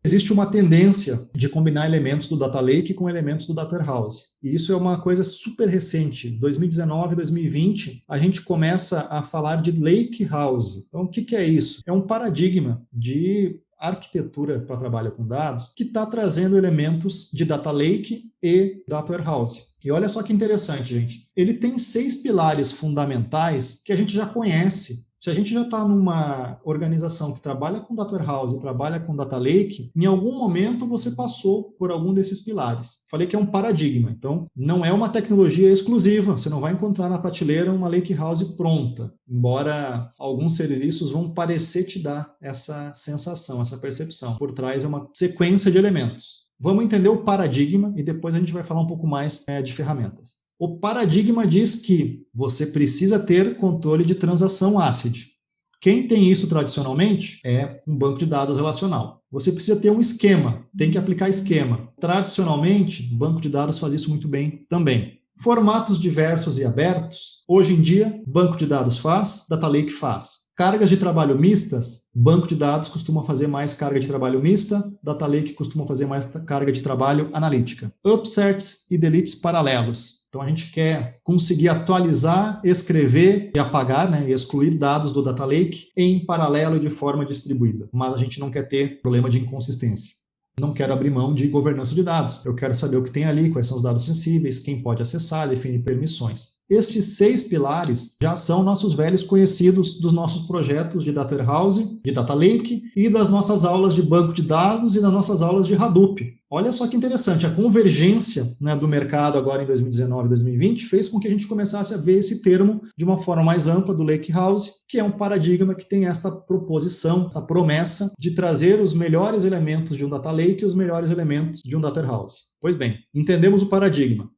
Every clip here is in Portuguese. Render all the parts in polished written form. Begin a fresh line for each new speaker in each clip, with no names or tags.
Existe uma tendência de combinar elementos do Data Lake com elementos do Data Warehouse. E isso é uma coisa super recente. 2019, 2020, a gente começa a falar de Lake House. Então, o que é isso? É um paradigma de arquitetura para trabalho com dados que está trazendo elementos de Data Lake e Data Warehouse. E olha só que interessante, gente. Ele tem 6 pilares fundamentais que a gente já conhece. Se a gente já está numa organização que trabalha com Data Warehouse e trabalha com Data Lake, em algum momento você passou por algum desses pilares. Falei que é um paradigma, então não é uma tecnologia exclusiva, você não vai encontrar na prateleira uma Lake House pronta, embora alguns serviços vão parecer te dar essa sensação, essa percepção. Por trás é uma sequência de elementos. Vamos entender o paradigma e depois a gente vai falar um pouco mais de ferramentas. O paradigma diz que você precisa ter controle de transação ACID. Quem tem isso tradicionalmente é um banco de dados relacional. Você precisa ter um esquema, tem que aplicar esquema. Tradicionalmente, banco de dados faz isso muito bem também. Formatos diversos e abertos, hoje em dia, banco de dados faz, Data Lake faz. Cargas de trabalho mistas, banco de dados costuma fazer mais carga de trabalho mista, Data Lake costuma fazer mais carga de trabalho analítica. Upserts e deletes paralelos. Então, a gente quer conseguir atualizar, escrever e apagar, e excluir dados do Data Lake em paralelo e de forma distribuída. Mas a gente não quer ter problema de inconsistência. Não quero abrir mão de governança de dados. Eu quero saber o que tem ali, quais são os dados sensíveis, quem pode acessar, definir permissões. Estes 6 pilares já são nossos velhos conhecidos dos nossos projetos de Data Warehouse, de Data Lake e das nossas aulas de banco de dados e das nossas aulas de Hadoop. Olha só que interessante, a convergência do mercado agora em 2019 e 2020 fez com que a gente começasse a ver esse termo de uma forma mais ampla do Lake House, que é um paradigma que tem esta proposição, essa promessa de trazer os melhores elementos de um Data Lake e os melhores elementos de um Data Warehouse. Pois bem, entendemos o paradigma.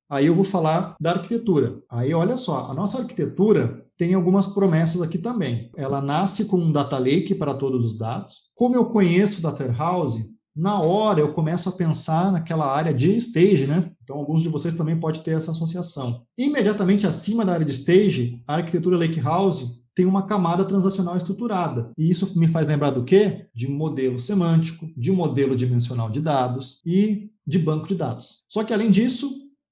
Aí eu vou falar da arquitetura. Aí olha só, a nossa arquitetura tem algumas promessas aqui também. Ela nasce com um Data Lake para todos os dados. Como eu conheço o Data Warehouse, na hora eu começo a pensar naquela área de stage, Então alguns de vocês também podem ter essa associação. Imediatamente acima da área de stage, a arquitetura Lake House tem uma camada transacional estruturada. E isso me faz lembrar do quê? De modelo semântico, de modelo dimensional de dados e de banco de dados. Só que além disso,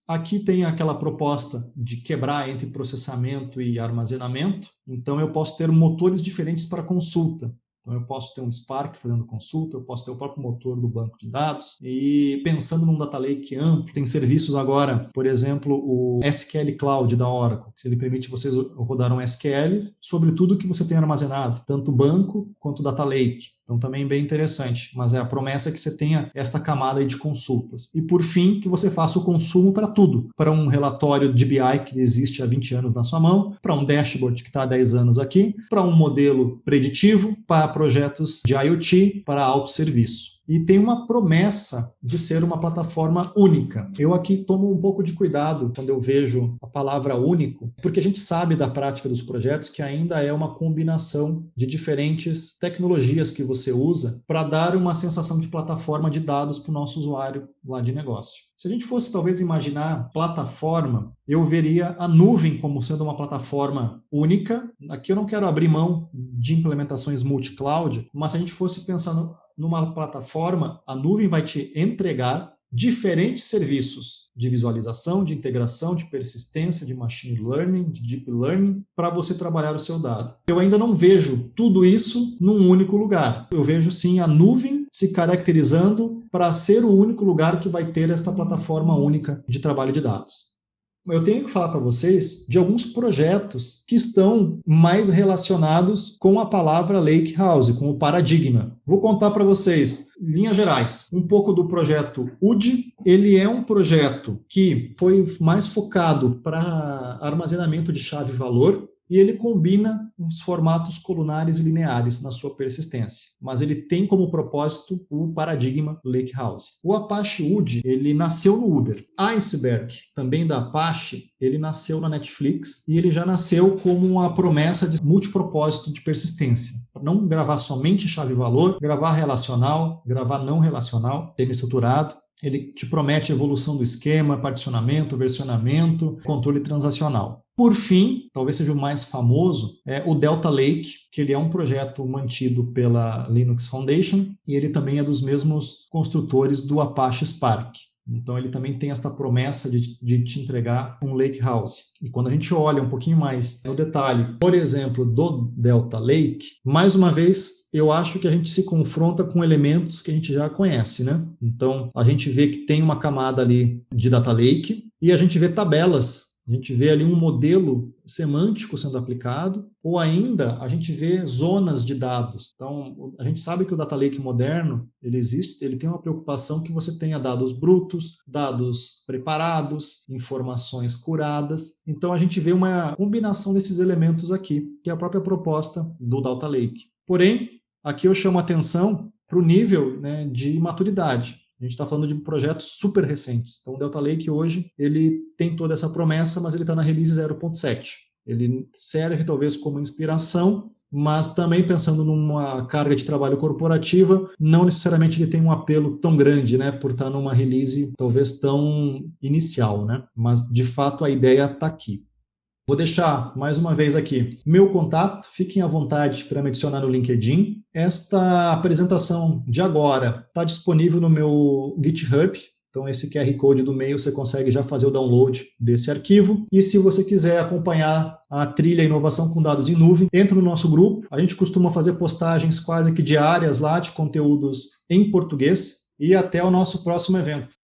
aqui tem aquela proposta de quebrar entre processamento e armazenamento. Então, eu posso ter motores diferentes para consulta. Então, eu posso ter um Spark fazendo consulta, eu posso ter o próprio motor do banco de dados. E pensando num Data Lake amplo, tem serviços agora, por exemplo, o SQL Cloud da Oracle, que ele permite vocês rodar um SQL sobre tudo que você tem armazenado, tanto banco quanto Data Lake. Então, também bem interessante, mas é a promessa que você tenha esta camada aí de consultas. E, por fim, que você faça o consumo para tudo. Para um relatório de BI que existe há 20 anos na sua mão, para um dashboard que está há 10 anos aqui, para um modelo preditivo, para projetos de IoT, para autosserviço. E tem uma promessa de ser uma plataforma única. Eu aqui tomo um pouco de cuidado quando eu vejo a palavra único, porque a gente sabe da prática dos projetos que ainda é uma combinação de diferentes tecnologias que você usa para dar uma sensação de plataforma de dados para o nosso usuário lá de negócio. Se a gente fosse talvez imaginar plataforma, eu veria a nuvem como sendo uma plataforma única. Aqui eu não quero abrir mão de implementações multi-cloud, mas se a gente fosse pensar numa plataforma, a nuvem vai te entregar diferentes serviços de visualização, de integração, de persistência, de machine learning, de deep learning, para você trabalhar o seu dado. Eu ainda não vejo tudo isso num único lugar. Eu vejo sim a nuvem se caracterizando para ser o único lugar que vai ter esta plataforma única de trabalho de dados. Eu tenho que falar para vocês de alguns projetos que estão mais relacionados com a palavra Lake House, com o paradigma. Vou contar para vocês, em linhas gerais, um pouco do projeto UD. Ele é um projeto que foi mais focado para armazenamento de chave-valor, e ele combina os formatos colunares e lineares na sua persistência. Mas ele tem como propósito o paradigma Lake House. O Apache UD, ele nasceu no Uber. Iceberg, também da Apache, ele nasceu na Netflix e ele já nasceu como uma promessa de multipropósito de persistência. Não gravar somente chave-valor, gravar relacional, gravar não relacional, semi-estruturado. Ele te promete evolução do esquema, particionamento, versionamento, controle transacional. Por fim, talvez seja o mais famoso, é o Delta Lake, que ele é um projeto mantido pela Linux Foundation e ele também é dos mesmos construtores do Apache Spark. Então, ele também tem esta promessa de te entregar um Lake House. E quando a gente olha um pouquinho mais no detalhe, por exemplo, do Delta Lake, mais uma vez, eu acho que a gente se confronta com elementos que a gente já conhece, né? Então, a gente vê que tem uma camada ali de Data Lake e a gente vê tabelas. A gente vê ali um modelo semântico sendo aplicado, ou ainda a gente vê zonas de dados. Então, a gente sabe que o Data Lake moderno, ele existe, ele tem uma preocupação que você tenha dados brutos, dados preparados, informações curadas. Então, a gente vê uma combinação desses elementos aqui, que é a própria proposta do Data Lake. Porém, aqui eu chamo a atenção para o nível, né, de maturidade. A gente está falando de projetos super recentes. Então, o Delta Lake hoje, ele tem toda essa promessa, mas ele está na release 0.7. Ele serve talvez como inspiração, mas também pensando numa carga de trabalho corporativa, não necessariamente ele tem um apelo tão grande, né, por estar numa release talvez tão inicial, né? Mas, de fato, a ideia está aqui. Vou deixar mais uma vez aqui meu contato, fiquem à vontade para me adicionar no LinkedIn. Esta apresentação de agora está disponível no meu GitHub, então esse QR Code do e-mail você consegue já fazer o download desse arquivo. E se você quiser acompanhar a trilha Inovação com Dados em Nuvem, entra no nosso grupo. A gente costuma fazer postagens quase que diárias lá de conteúdos em português. E até o nosso próximo evento.